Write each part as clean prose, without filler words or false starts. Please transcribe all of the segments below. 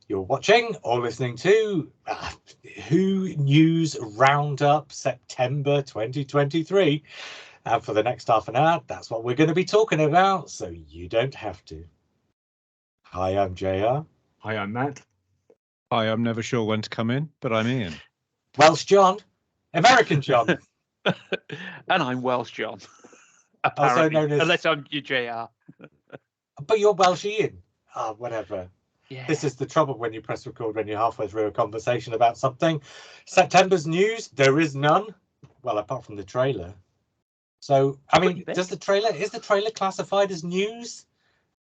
You're watching or listening to Who News Roundup September 2023. And for the next half an hour, that's what we're going to be talking about, so you don't have to. Hi, I'm JR. Hi, I'm Matt. Hi, I'm never sure when to come in, but I'm Ian. Welsh John. American John. And I'm Welsh John. Also Apparently, known as... unless I'm your JR. But you're Welsh Ian. Oh, whatever. Yeah. This is the trouble when you press record when you're halfway through a conversation about something. September's news, there is none. Well, apart from the trailer. So, I mean, is the trailer classified as news?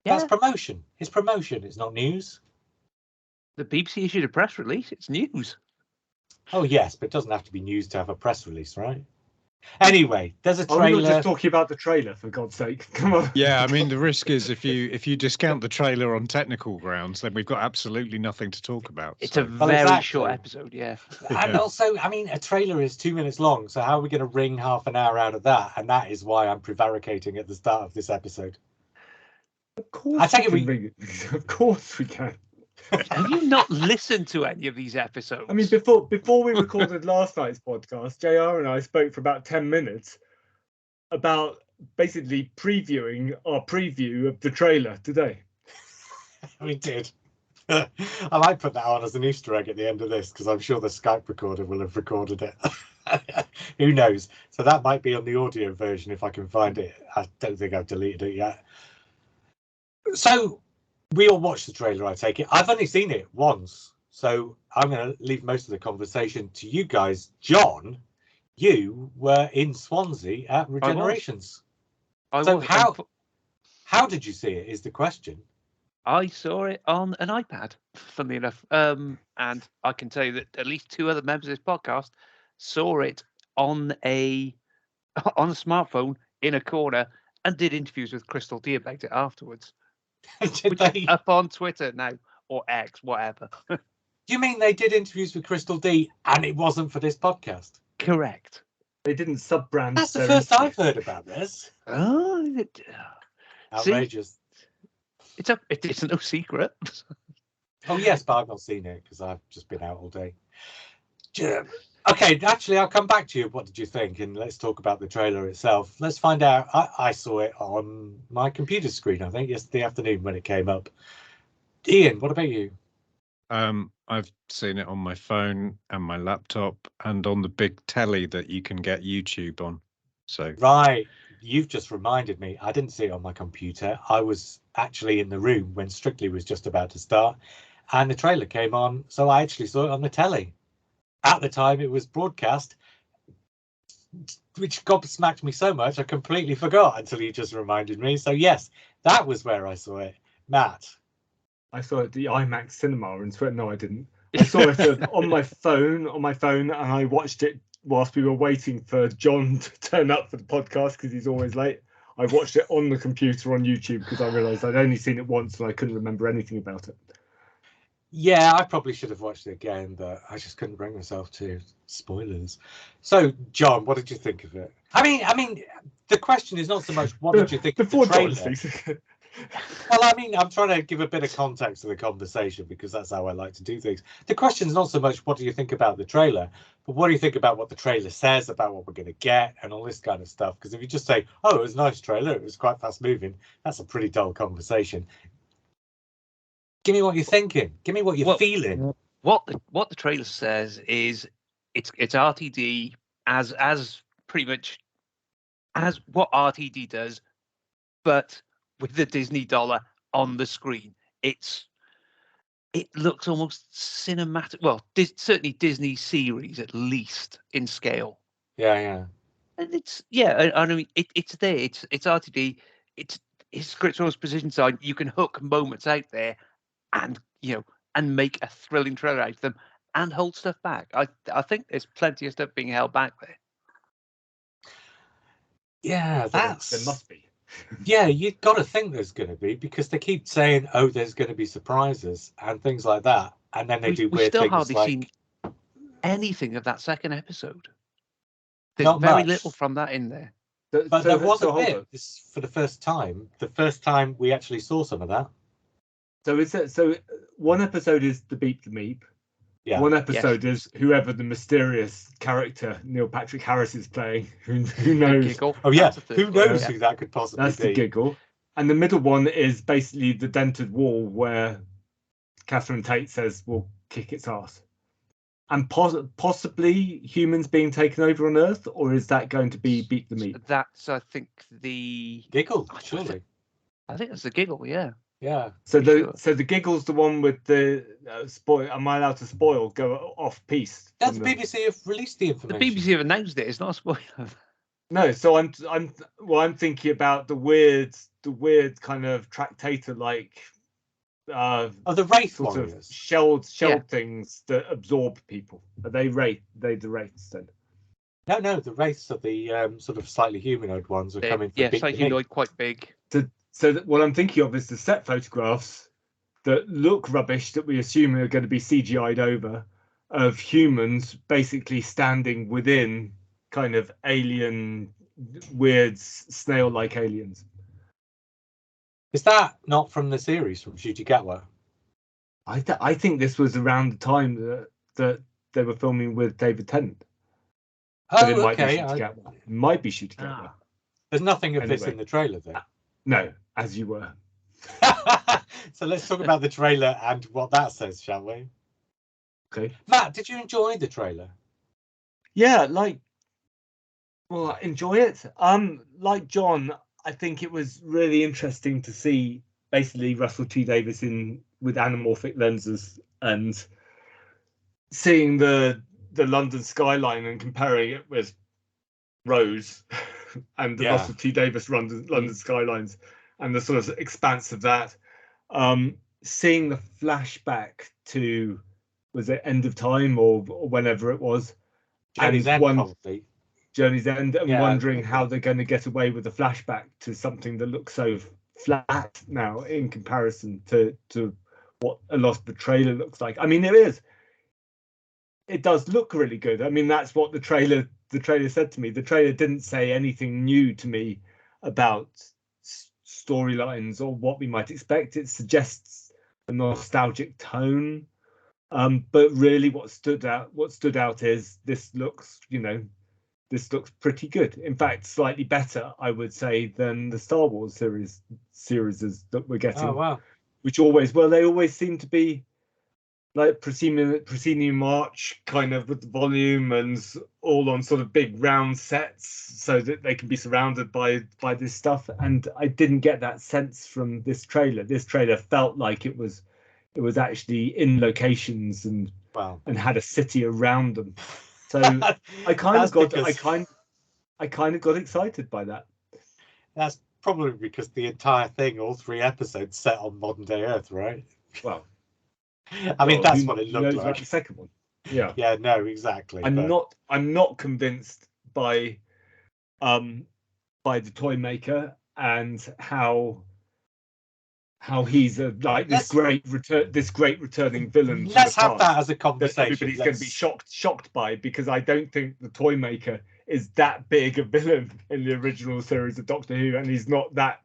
Yeah. That's promotion. It's promotion. It's not news. The BBC issued a press release. It's news. Oh, yes, but it doesn't have to be news to have a press release, right? Anyway, there's a trailer. I'm not just talking about the trailer, for God's sake. Come on. Yeah, I mean, the risk is if you discount the trailer on technical grounds, then we've got absolutely nothing to talk about. It's a very short episode, yeah. And also, I mean, a trailer is 2 minutes long, so how are we going to wring half an hour out of that? And that is why I'm prevaricating at the start of this episode. Of course, of course we can. Have you not listened to any of these episodes? I mean, before we recorded last night's podcast, JR and I spoke for about 10 minutes about basically previewing our preview of the trailer today. We did. I might put that on as an Easter egg at the end of this, because I'm sure the Skype recorder will have recorded it. Who knows? So that might be on the audio version if I can find it. I don't think I've deleted it yet. So we all watched the trailer, I take it. I've only seen it once, so I'm going to leave most of the conversation to you guys. John, you were in Swansea at Regenerations. So how did you see it is the question. I saw it on an iPad, funnily enough. And I can tell you that at least two other members of this podcast saw it on a smartphone in a corner and did interviews with Crystal D about it afterwards. Which is up on Twitter now, or X, whatever. You mean they did interviews with Crystal D and it wasn't for this podcast? Correct. They didn't sub-brand. That's the first I've heard about this. Oh, outrageous. See, it's no secret. Oh, yes, but I've not seen it because I've just been out all day. Okay, actually, I'll come back to you. What did you think? And let's talk about the trailer itself. Let's find out. I saw it on my computer screen, I think, yesterday afternoon when it came up. Ian, what about you? I've seen it on my phone and my laptop and on the big telly that you can get YouTube on. So right, you've just reminded me. I didn't see it on my computer. I was actually in the room when Strictly was just about to start, and the trailer came on, so I actually saw it on the telly. At the time it was broadcast, which gobsmacked me so much I completely forgot until you just reminded me. So yes, that was where I saw it. Matt? I saw it at the IMAX cinema in Sweden. No, I didn't. I saw it on my phone, and I watched it whilst we were waiting for John to turn up for the podcast because he's always late. I watched it on the computer on YouTube because I realised I'd only seen it once and I couldn't remember anything about it. Yeah, I probably should have watched it again, but I just couldn't bring myself to. Spoilers. So, John, what did you think of it? I mean, the question is not so much what did you think of the trailer. Well, I mean, I'm trying to give a bit of context to the conversation because that's how I like to do things. The question is not so much what do you think about the trailer, but what do you think about what the trailer says about what we're going to get and all this kind of stuff. Because if you just say, oh, it was a nice trailer, it was quite fast moving, that's a pretty dull conversation. Give me what you're thinking. Give me what you're feeling. What the trailer says is it's RTD as pretty much as what RTD does, but with the Disney dollar on the screen. It looks almost cinematic. Well, certainly Disney series at least in scale. Yeah. And I mean it's there. It's RTD. It's script source position side. You can hook moments out there. And and make a thrilling trailer out of them, and hold stuff back. I think there's plenty of stuff being held back there. Yeah, there must be. Yeah, you've got to think there's going to be because they keep saying, "Oh, there's going to be surprises and things like that," and then they do weird things. We've still hardly seen anything of that second episode. There's very little from that in there. But there was a bit for the first time. The first time we actually saw some of that. So one episode is the Beep the Meep. Yeah. One episode is whoever the mysterious character Neil Patrick Harris is playing. Who The knows? Giggle. Oh yeah. That's the third Who one, knows yeah. who that could possibly That's be? the Giggle. And the middle one is basically the dented wall where Catherine Tate says we'll kick its ass. And possibly humans being taken over on Earth, or is that going to be Beat the Meat? That's, I think, the Giggle, I surely. I think that's the Giggle. Yeah. Yeah. So Pretty the Giggle's the one with the spoil. Am I allowed to spoil? Go off piece. That's the BBC have released the The information. BBC have announced it. It's not a spoiler. No, so I'm thinking about the weird kind of tractator like Oh, the Wraith sort of Warriors. shelled Yeah. things that absorb people. Are they the Wraiths then? No, the Wraiths are the sort of slightly humanoid ones are coming for Yeah, Beat the slightly Meat. annoyed, quite big. So what I'm thinking of is the set photographs that look rubbish that we assume are going to be CGI'd over of humans basically standing within kind of alien, weird snail-like aliens. Is that not from the series from Ncuti Gatwa? I think this was around the time that they were filming with David Tennant. But it Oh, might okay. be Ncuti Gatwa. It might be Ncuti Gatwa. There's nothing of this Anyway. in the trailer, though. No, as you were. So let's talk about the trailer and what that says, shall we? Okay. Matt, did you enjoy the trailer? Yeah, well, enjoy it. Like John, I think it was really interesting to see basically Russell T Davies with anamorphic lenses and seeing the London skyline and comparing it with Rose and the Russell T Davies London skylines and the sort of expanse of that. Seeing the flashback to, was it End of Time or whenever it was? Journey's End, probably. Journey's End, and wondering how they're going to get away with the flashback to something that looks so flat now in comparison to what a lot of the trailer looks like. I mean, it does look really good. I mean, that's what the trailer said to me. The trailer didn't say anything new to me about storylines or what we might expect. It suggests a nostalgic tone. But really what stood out is this looks pretty good. In fact, slightly better, I would say, than the Star Wars series that we're getting. Oh, wow. Which they always seem to be like proscenium march kind of with the volume and all on sort of big round sets so that they can be surrounded by this stuff. And I didn't get that sense from this trailer. This trailer felt like it was actually in locations and had a city around them. So I kind of got excited by that. That's probably because the entire thing, all 3 episodes, set on modern day Earth, right? Well, I mean, that's what it looked like. About the second one. Yeah. Yeah, no, exactly. I'm not convinced by the toy maker and how he's this great returning villain. Let's have that as a conversation. That everybody's going to be shocked by, because I don't think the toy maker is that big a villain in the original series of Doctor Who, and he's not that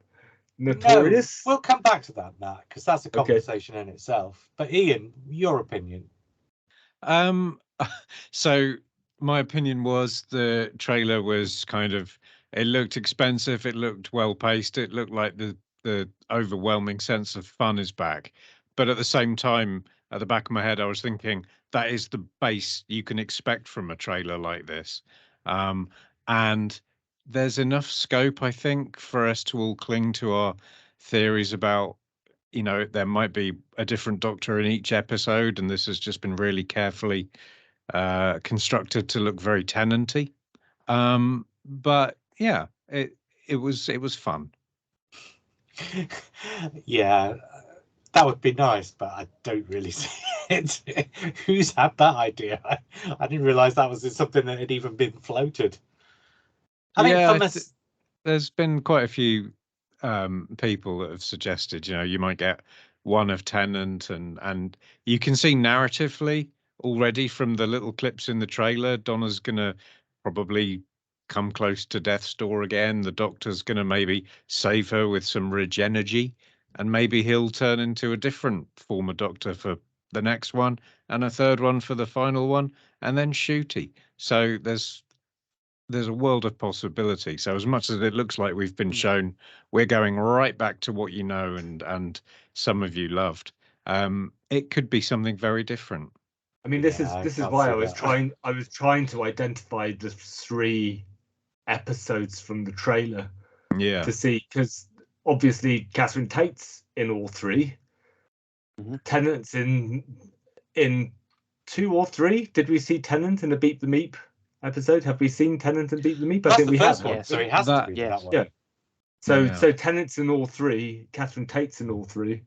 notorious. No, we'll come back to that, Matt, because that's a conversation in itself. But Ian, your opinion? So my opinion was the trailer was it looked expensive, it looked well paced, it looked like the overwhelming sense of fun is back. But at the same time, at the back of my head, I was thinking that is the base you can expect from a trailer like this. And there's enough scope, I think, for us to all cling to our theories about, there might be a different Doctor in each episode, and this has just been really carefully constructed to look very Tennant-y. But yeah, it was fun. Yeah, that would be nice, but I don't really see it. Who's had that idea? I didn't realize that was something that had even been floated. There's been quite a few people that have suggested, you might get one of Tennant, and you can see narratively already from the little clips in the trailer, Donna's gonna probably come close to death's door again. The Doctor's gonna maybe save her with some Regenergy. and maybe he'll turn into a different former Doctor for the next one, and a third one for the final one, and then Shooty. So there's a world of possibility. So as much as it looks like we've been shown, we're going right back to what you know and some of you loved. It could be something very different. I mean, this is why I was trying to identify the 3 episodes from the trailer. Yeah. To see, because obviously Catherine Tate's in all 3. Tennant's in 2 or 3. Did we see Tennant in the Beat the Meep episode? Have we seen Tennant and Beat the Meep? That's I think the we first have. one, so it has to be that one. Yeah. So Tennant's in all 3. Catherine Tate's in all 3.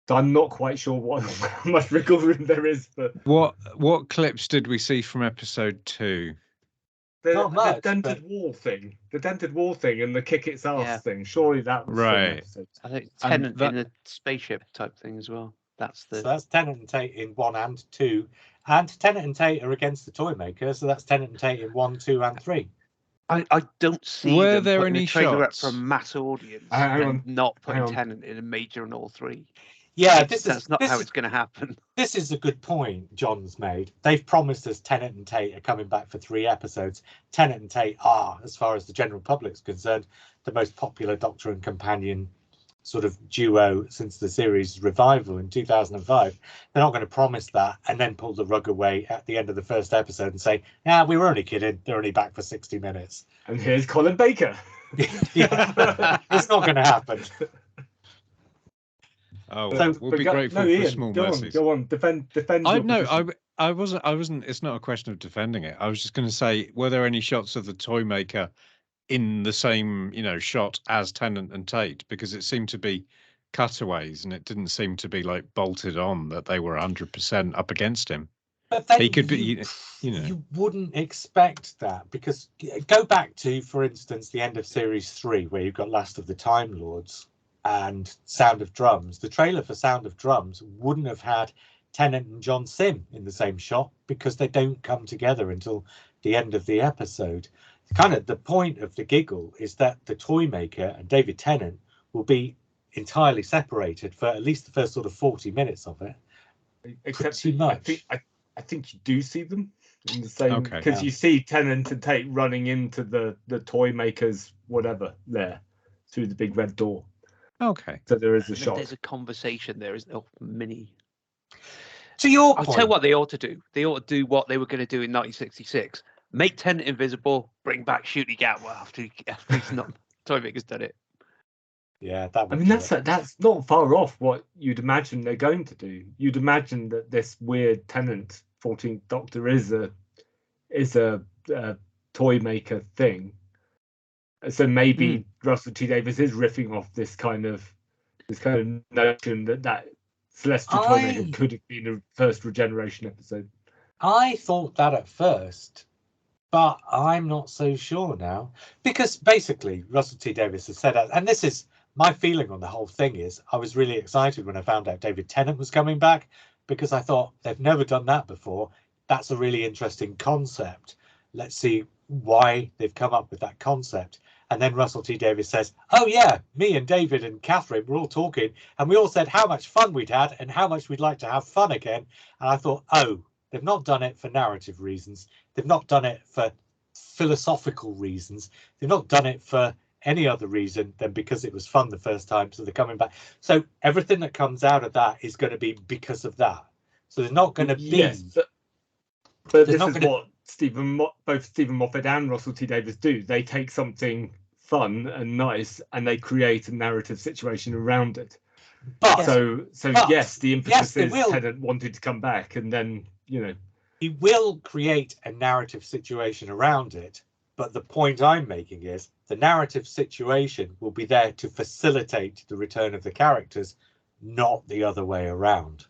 So I'm not quite sure how much wriggle room there is. But what clips did we see from episode 2? The dented wall thing, and the kick its ass thing. Surely that was right. I think Tennant in the spaceship type thing as well. So that's Tennant and Tate in 1 and 2, and Tennant and Tate are against the Toymaker, so that's Tennant and Tate in 1, 2, and 3. I don't see Were them there putting any a trailer shots up for a mass audience Hang on, and not putting hang on. Tennant in a major in all 3. Yeah, That's not how it's going to happen. This is a good point John's made. They've promised us Tennant and Tate are coming back for 3 episodes. Tennant and Tate are, as far as the general public's concerned, the most popular Doctor and companion sort of duo since the series revival in 2005. They're not going to promise that and then pull the rug away at the end of the first episode and say, "Yeah, we were only kidding. They're only back for 60 minutes." And here's Colin Baker. Yeah, it's not going to happen. Oh, so, we'll be grateful for small mercies. Go on, defend. I wasn't. It's not a question of defending it. I was just going to say, were there any shots of the Toymaker in the same, shot as Tennant and Tate? Because it seemed to be cutaways, and it didn't seem to be like bolted on that they were 100% up against him. But then he could be, you wouldn't expect that, because go back to, for instance, the end of series 3, where you've got Last of the Time Lords and Sound of Drums. The trailer for Sound of Drums wouldn't have had Tennant and John Sim in the same shot, because they don't come together until the end of the episode. Kind of the point of the giggle is that the Toymaker and David Tennant will be entirely separated for at least the first sort of 40 minutes of it. Except pretty much. I think you do see them in the same, because you see Tennant and Tate running into the Toymaker's whatever there through the big red door. Okay. So there is a shot. There's a conversation there, isn't there? Mini. To your point. I'll tell you what they ought to do. They ought to do what they were going to do in 1966. Make Tennant invisible, bring back Shooty Gatwa after he's not. Toymaker's done it. Yeah, that. I mean, that's not far off what you'd imagine they're going to do. You'd imagine that this weird Tennant 14th Doctor is a Toymaker thing. So maybe Russell T Davies is riffing off this kind of notion that Celestial Toymaker could have been the first regeneration episode. I thought that at first, but I'm not so sure now, because basically Russell T Davies has said, and this is my feeling on the whole thing, is I was really excited when I found out David Tennant was coming back, because I thought they've never done that before. That's a really interesting concept. Let's see why they've come up with that concept. And then Russell T Davies says, "Oh yeah, me and David and Catherine were all talking, and we all said how much fun we'd had and how much we'd like to have fun again." And I thought, oh, they've not done it for narrative reasons. They've not done it for philosophical reasons. They've not done it for any other reason than because it was fun the first time, so they're coming back. So everything that comes out of that is going to be because of that. So there's not going to be. Yes, but this is what both Stephen Moffat and Russell T Davies do. They take something fun and nice and they create a narrative situation around it. But yes, the impetus is Tennant wanted to come back, and then he will create a narrative situation around it. But the point I'm making is the narrative situation will be there to facilitate the return of the characters, not the other way around.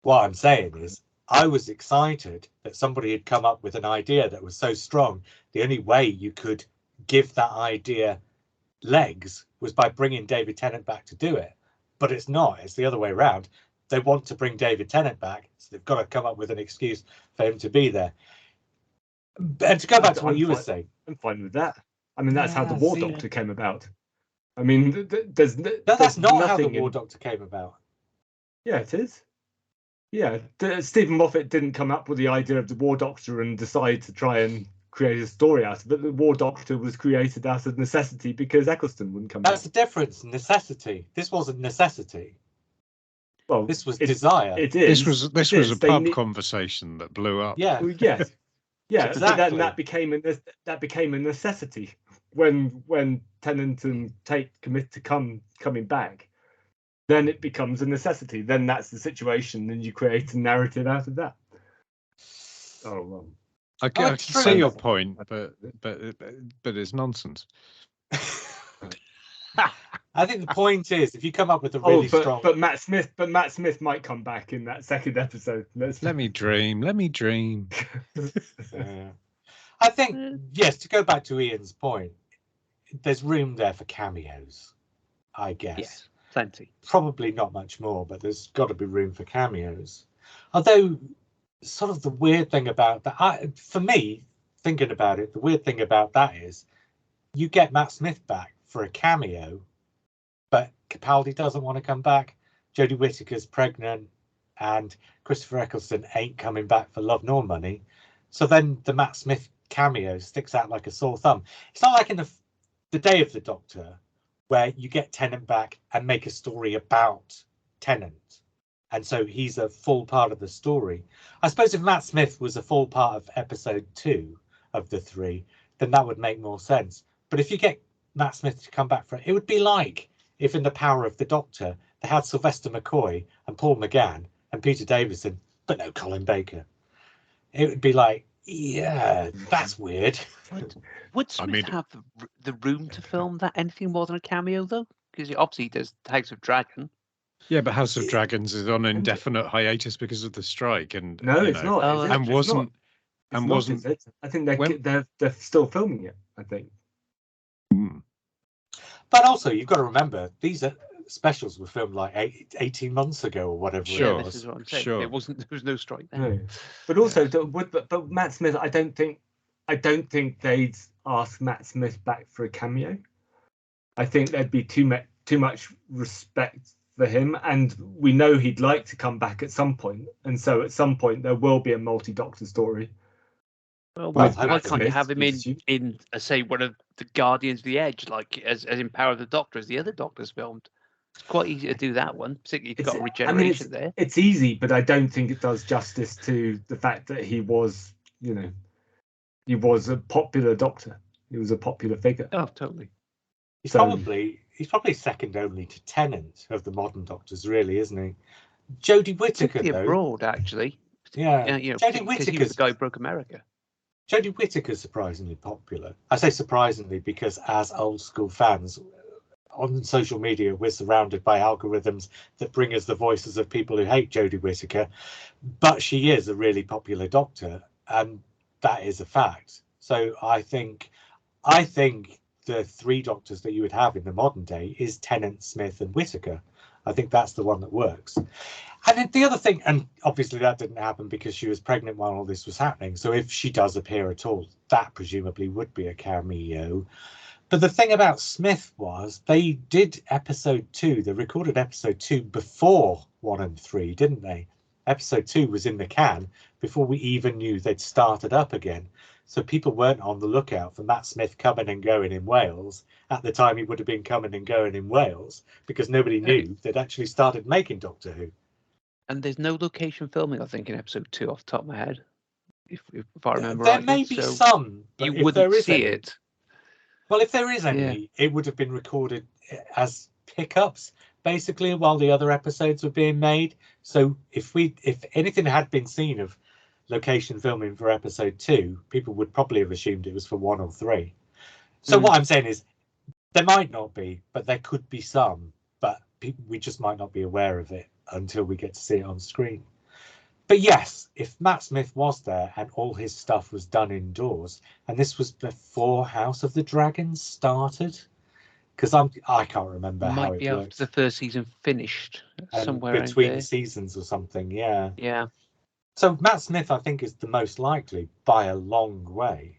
What I'm saying is, I was excited that somebody had come up with an idea that was so strong. The only way you could give that idea legs was by bringing David Tennant back to do it. But it's not. It's the other way around. They want to bring David Tennant back, so they've got to come up with an excuse for him to be there. And to go back to what you were saying, I'm fine with that. I mean, that's how the War Doctor came about. I mean, there's No, that's not how the nothing War Doctor came about. Yeah, it is. Yeah, Stephen Moffat didn't come up with the idea of the War Doctor and decide to try and create a story out of it. The War Doctor was created out of necessity because Eccleston wouldn't come That's back. the difference. Necessity. This wasn't necessity. Well, This was desire. It is. This was a pub conversation that blew up. Yeah. Well, yes. Yeah, Exactly. but then that became a necessity when Tennant and Tate commit to coming back. Then it becomes a necessity. Then that's the situation, and you create a narrative out of that. Oh well. I can it's true. see your point, but it's nonsense. I think the point is, if you come up with a really strong, but Matt Smith might come back in that second episode. Let me dream. Let me dream. I think yes. To go back to Ian's point, there's room there for cameos. I guess. Yes, plenty. Probably not much more, but there's got to be room for cameos. Although, sort of the weird thing about that, for me, thinking about it, the weird thing about that is, you get Matt Smith back for a cameo, but Capaldi doesn't want to come back. Jodie Whittaker's pregnant, and Christopher Eccleston ain't coming back for Love Nor Money. So then the Matt Smith cameo sticks out like a sore thumb. It's not like in the Day of the Doctor, where you get Tennant back and make a story about Tennant. And so he's a full part of the story. I suppose if Matt Smith was a full part of episode 2 of the 3, then that would make more sense. But if you get Matt Smith to come back for it, it would be like if in The Power of the Doctor, they had Sylvester McCoy and Paul McGann and Peter Davison, but no Colin Baker. It would be like, yeah, that's weird. Would Smith have the room to film that anything more than a cameo, though? Because obviously there's House of Dragon. Yeah, but House of Dragons is on indefinite hiatus because of the strike, and no, it's not. And wasn't. And wasn't. I think they're still filming it. I think. But also, you've got to remember, these specials were filmed like 18 months ago or whatever. Sure, it was. This is what I'm saying. Sure. There was no strike then. No. But also, but Matt Smith, I don't think they'd ask Matt Smith back for a cameo. I think there'd be too much respect for him, and we know he'd like to come back at some point, and so at some point there will be a multi-Doctor story. Well, why can't you Smith, have him in say one of the Guardians of the Edge, like as in Power of the Doctor, as the other Doctors filmed? It's quite easy to do that one, particularly if you've got regeneration there. It's easy, but I don't think it does justice to the fact that he was a popular Doctor. He was a popular figure. Oh, totally. He's probably second only to Tennant of the modern Doctors, really, isn't he? Jodie Whittaker, though. Abroad, actually. Yeah, Jodie Whittaker. He was the guy who broke America. Jodie Whittaker's surprisingly popular. I say surprisingly because as old school fans on social media, we're surrounded by algorithms that bring us the voices of people who hate Jodie Whittaker, but she is a really popular Doctor, and that is a fact. So I think the 3 Doctors that you would have in the modern day is Tennant, Smith, and Whittaker. I think that's the one that works. And then the other thing, and obviously that didn't happen because she was pregnant while all this was happening. So if she does appear at all, that presumably would be a cameo. But the thing about Smith was they did episode 2, they recorded episode 2 before 1 and 3, didn't they? Episode 2 was in the can before we even knew they'd started up again. So people weren't on the lookout for Matt Smith coming and going in Wales at the time he would have been coming and going in Wales, because nobody knew they'd actually started making Doctor Who. And there's no location filming, I think, in episode 2 off the top of my head, if I remember there right. There may be some, but you if wouldn't there is see any, it. Well, if there is any, it would have been recorded as pickups, basically, while the other episodes were being made. So if anything had been seen of location filming for episode 2, people would probably have assumed it was for 1 or 3. So what I'm saying is there might not be, but there could be some, but we just might not be aware of it until we get to see it on screen. But yes, if Matt Smith was there and all his stuff was done indoors, and this was before House of the Dragons started, because I can't remember how it works. After the first season finished, somewhere between seasons or something. Yeah. Yeah. So Matt Smith, I think, is the most likely by a long way.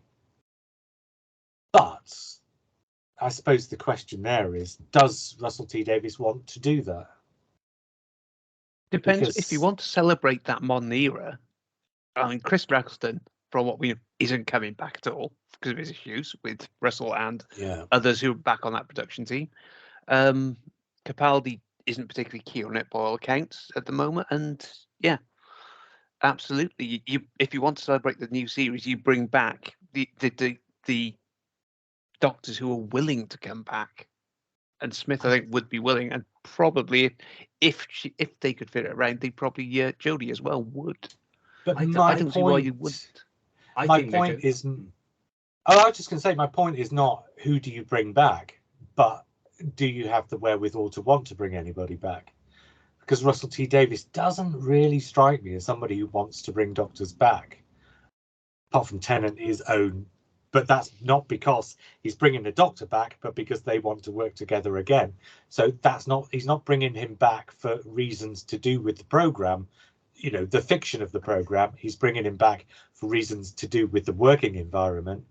But I suppose the question there is, does Russell T Davies want to do that? Depends Because- if you want to celebrate that modern era. I mean, Chris Eccleston, from what we know, isn't coming back at all because of his issues with Russell and Yeah. others who are back on that production team. Capaldi isn't particularly keen on it by all accounts at the moment, and yeah, absolutely. You if you want to celebrate the new series, you bring back the doctors who are willing to come back, and Smith I think would be willing, and probably if they could fit it around, they probably Jodie as well would. But I don't see why you wouldn't. My point is, oh, I was just going to say, my point is not who do you bring back, but do you have the wherewithal to want to bring anybody back? Because Russell T Davies doesn't really strike me as somebody who wants to bring doctors back, apart from Tennant his own. But that's not because he's bringing the Doctor back, but because they want to work together again. So he's not bringing him back for reasons to do with the program, the fiction of the program. He's bringing him back for reasons to do with the working environment.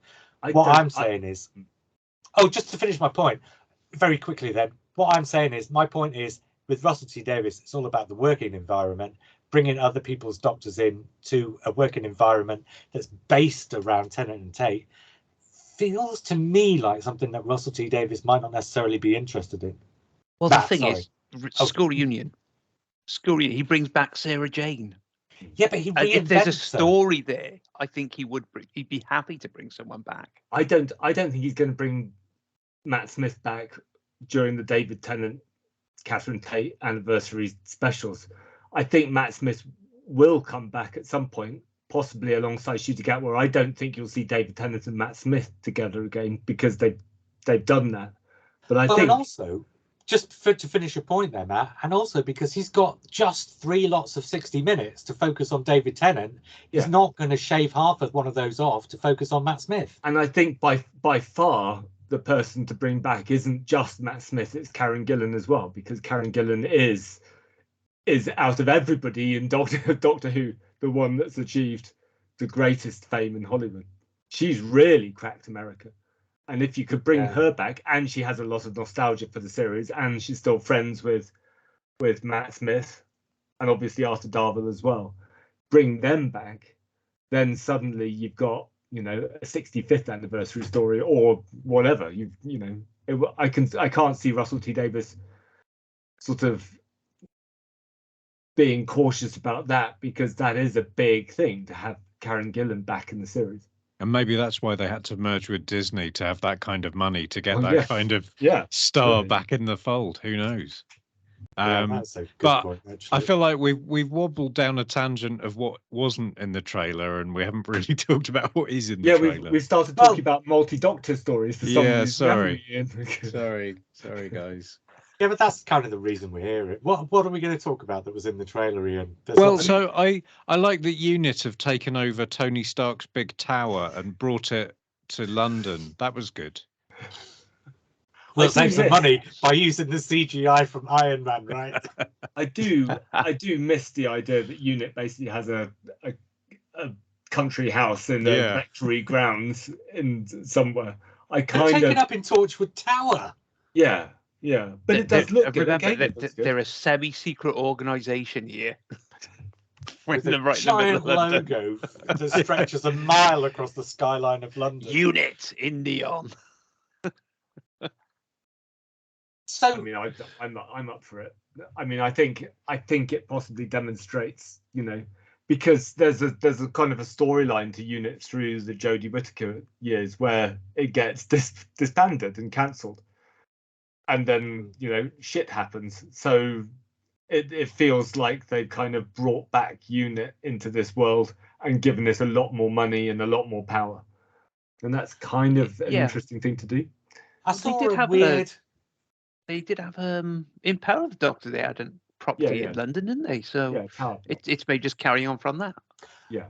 I'm saying is, just to finish my point very quickly then, my point is with Russell T Davies, it's all about the working environment, bringing other people's doctors in to a working environment that's based around Tennant and Tate. Feels to me like something that Russell T Davies might not necessarily be interested in. Well, the thing is, school reunion. He brings back Sarah Jane. Yeah, but he if there's a story there, I think he'd be happy to bring someone back. I don't think he's going to bring Matt Smith back during the David Tennant, Catherine Tate anniversary specials. I think Matt Smith will come back at some point, possibly alongside Shooter Gatwa. I don't think you'll see David Tennant and Matt Smith together again because they've done that. But I think, and also, just to finish your point there, Matt, and also because he's got just 3 lots of 60 minutes to focus on David Tennant, he's not going to shave half of one of those off to focus on Matt Smith. And I think by far the person to bring back isn't just Matt Smith, it's Karen Gillan as well, because Karen Gillan is out of everybody in Doctor Who the one that's achieved the greatest fame in Hollywood. She's really cracked America. And if you could bring her back, and she has a lot of nostalgia for the series, and she's still friends with Matt Smith, and obviously Arthur Darvill as well, bring them back, then suddenly you've got, a 65th anniversary story or whatever. I can't see Russell T Davies sort of being cautious about that, because that is a big thing to have Karen Gillan back in the series. And maybe that's why they had to merge with Disney, to have that kind of money, to get that kind of star back in the fold. Who knows? That's a good point, actually. I feel like we've wobbled down a tangent of what wasn't in the trailer, and we haven't really talked about what is in the trailer. We've started talking about multi-Doctor stories for some reason. Sorry, guys. Yeah, but that's kind of the reason we're here. What are we going to talk about that was in the trailer, Ian? I like that UNIT have taken over Tony Stark's big tower and brought it to London. That was good. We'll save some money by using the CGI from Iron Man, right? I do miss the idea that UNIT basically has a country house in the rectory grounds in somewhere. They're taken up in Torchwood Tower. Yeah, but it does look good. Remember, they're a semi-secret organisation here. With a giant logo that stretches a mile across the skyline of London. UNIT in neon. So I'm up for it. I mean, I think it possibly demonstrates, because there's a kind of a storyline to UNIT through the Jodie Whittaker years where it gets disbanded and cancelled. And then, shit happens. So it feels like they've kind of brought back UNIT into this world and given it a lot more money and a lot more power. And that's kind of an interesting thing to do. They did have in Power of the Doctor, they had a property in London, didn't they? So it's may just carry on from that. Yeah.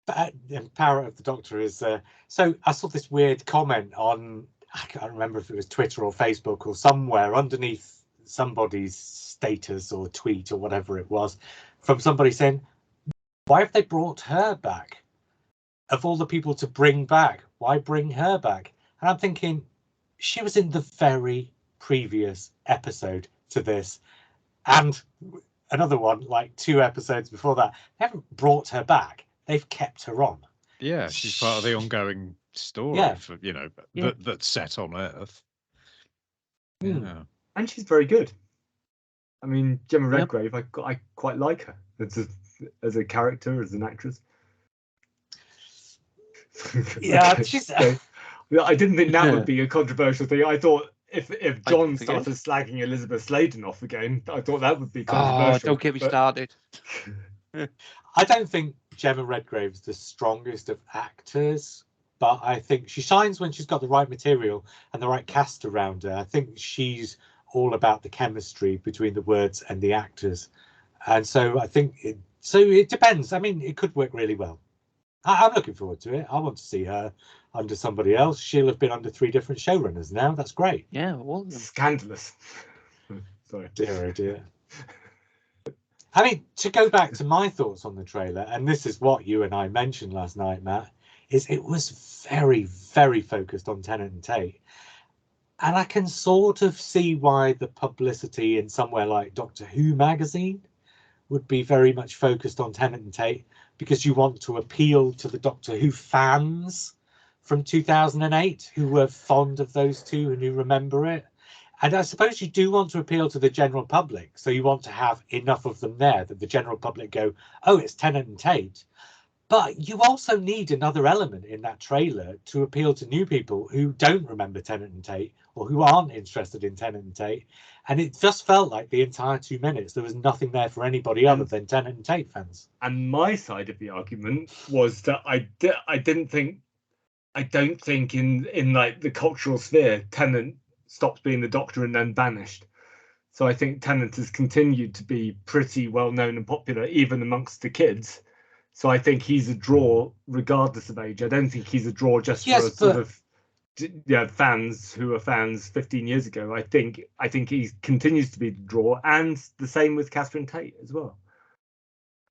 But Power of the Doctor is so I saw this weird comment on, I can't remember if it was Twitter or Facebook or somewhere underneath somebody's status or tweet or whatever it was, from somebody saying, why have they brought her back? Of all the people to bring back, why bring her back? And I'm thinking, she was in the very previous episode to this, and another one like 2 episodes before that. They haven't brought her back. They've kept her on. Yeah, she's part of the ongoing story, Yeah. for, you know, Yeah. that's set on Earth. Hmm. Yeah. And she's very good. I mean, Gemma Yep. Redgrave, I quite like her as a character, as an actress. Yeah, Okay, she's. so, I didn't think that would be a controversial thing. I thought if John started slagging Elizabeth Sladen off again, I thought that would be Oh, controversial. don't get me started. I don't think Gemma Redgrave's the strongest of actors, but I think she shines when she's got the right material and the right cast around her. I think she's all about the chemistry between the words and the actors, and so I think it depends. I mean, it could work really well. I'm looking forward to it. I want to see her under somebody else. She'll have been under 3 different showrunners now. That's great. Yeah, well, Scandalous. Sorry. Dear, oh dear. I mean, to go back to my thoughts on the trailer, and this is what you and I mentioned last night, Matt, is it was very, very focused on Tennant and Tate. And I can sort of see why the publicity in somewhere like Doctor Who magazine would be very much focused on Tennant and Tate, because you want to appeal to the Doctor Who fans from 2008 who were fond of those two and who remember it. And I suppose you do want to appeal to the general public, so you want to have enough of them there that the general public go, oh, it's Tennant and Tate. But you also need another element in that trailer to appeal to new people who don't remember Tennant and Tate or who aren't interested in Tennant and Tate. And it just felt like the entire 2 minutes there was nothing there for anybody other than Tennant and Tate fans. And my side of the argument was that I don't think in like the cultural sphere, Tennant stopped being the Doctor and then vanished. So I think Tennant has continued to be pretty well known and popular even amongst the kids. So I think he's a draw regardless of age. I don't think he's a draw just for sort of fans who are fans 15 years ago. I think he continues to be the draw, and the same with Catherine Tate as well.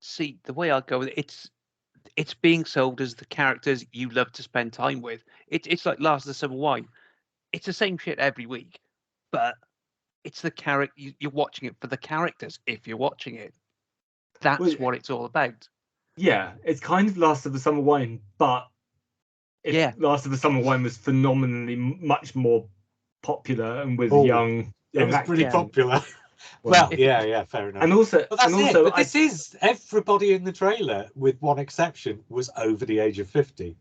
See, the way I go with it's being sold as the characters you love to spend time with. It's like Last of the Summer Wine. It's the same shit every week, but it's the character. You're watching it for the characters. If you're watching it, that's what it's all about. Yeah, it's kind of Last of the Summer Wine, but Last of the Summer Wine was phenomenally much more popular and with young it was pretty popular. Well, yeah, fair enough. And also, but that's it. But this is everybody in the trailer, with one exception, was over the age of 50.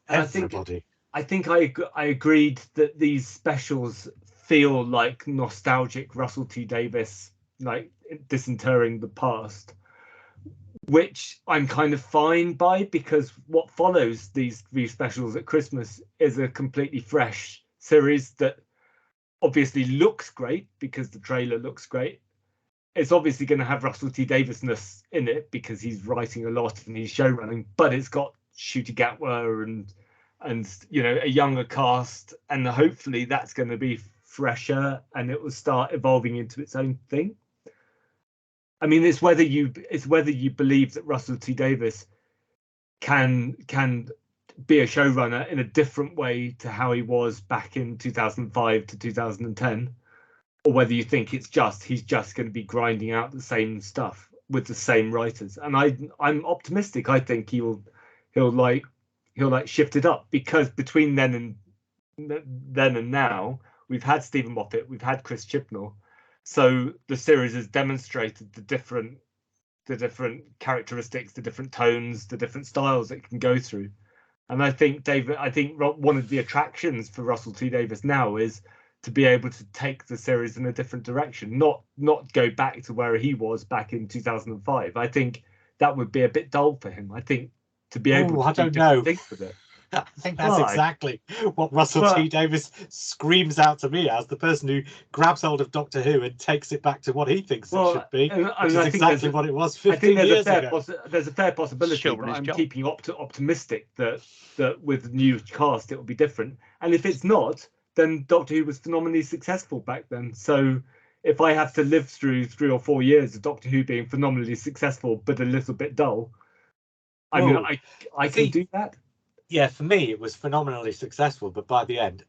Everybody. I think I agreed that these specials feel like nostalgic Russell T Davies, like disinterring the past, which I'm kind of fine by, because what follows these specials at Christmas is a completely fresh series that obviously looks great because the trailer looks great. It's obviously going to have Russell T Davies-ness in it because he's writing a lot and he's showrunning, but it's got Ncuti Gatwa and a younger cast, and hopefully that's going to be fresher and it will start evolving into its own thing. I mean, it's whether you believe that Russell T Davies can be a showrunner in a different way to how he was back in 2005 to 2010, or whether you think he's just going to be grinding out the same stuff with the same writers. And I'm optimistic. I think he'll shift it up, because between then and now we've had Stephen Moffat, we've had Chris Chibnall. So the series has demonstrated the different characteristics, the different tones, the different styles it can go through. And I think one of the attractions for Russell T Davies now is to be able to take the series in a different direction, not go back to where he was back in 2005. I think that would be a bit dull for him. I think to be able to do different things with it. I think that's exactly what Russell T Davies screams out to me as the person who grabs hold of Doctor Who and takes it back to what he thinks it should be, which is exactly what it was 15 years ago. There's a fair possibility, but I'm keeping optimistic that with the new cast it will be different. And if it's not, then Doctor Who was phenomenally successful back then. So if I have to live through 3 or 4 years of Doctor Who being phenomenally successful but a little bit dull, I can do that. Yeah, for me, it was phenomenally successful, but by the end,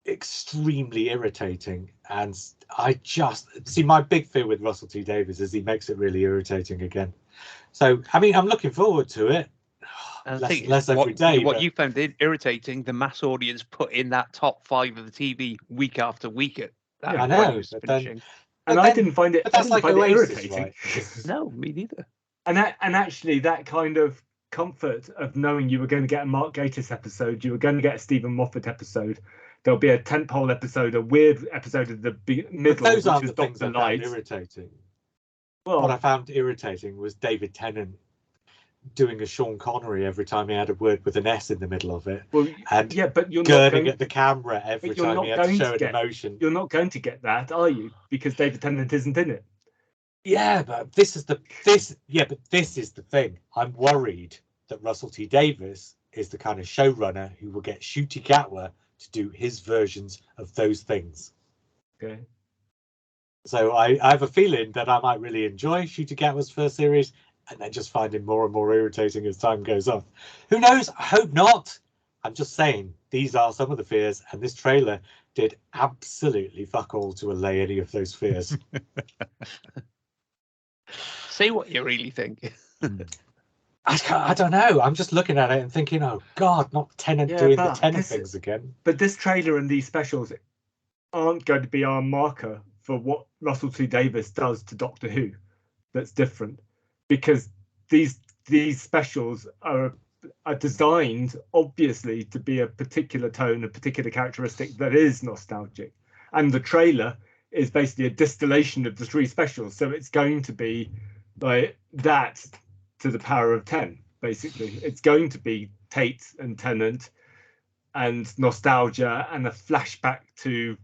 extremely irritating. And I just see, my big fear with Russell T Davies is he makes it really irritating again. So I mean, I'm looking forward to it. And I think Less every day. What but you found irritating, the mass audience put in that top 5 of the TV week after week. I know, but then, and I didn't find it. But that's like Oasis, irritating. right? No, me neither. And actually, that kind of comfort of knowing you were going to get a Mark Gatiss episode, you were going to get a Stephen Moffat episode. There'll be a tentpole episode, a weird episode of the middle, but those aren't which the is things I found irritating. Well, what I found irritating was David Tennant doing a Sean Connery every time he had a word with an S in the middle of it. Well, and yeah, but you're girding not going, at the camera every time he had to show an emotion. You're not going to get that, are you? Because David Tennant isn't in it. Yeah, but this is the thing. I'm worried that Russell T Davies is the kind of showrunner who will get Ncuti Gatwa to do his versions of those things. Okay. So I have a feeling that I might really enjoy Ncuti Gatwa's first series and then just find him more and more irritating as time goes on. Who knows? I hope not. I'm just saying, these are some of the fears, and this trailer did absolutely fuck all to allay any of those fears. Say what you really think. I don't know. I'm just looking at it and thinking, oh God, not Tennant doing the Tennant things again. But this trailer and these specials aren't going to be our marker for what Russell T Davies does to Doctor Who. That's different, because these specials are designed obviously to be a particular tone, a particular characteristic that is nostalgic, and the trailer is basically a distillation of the 3 specials. So it's going to be like that to the power of 10. Basically, it's going to be Tate and Tennant and nostalgia and a flashback to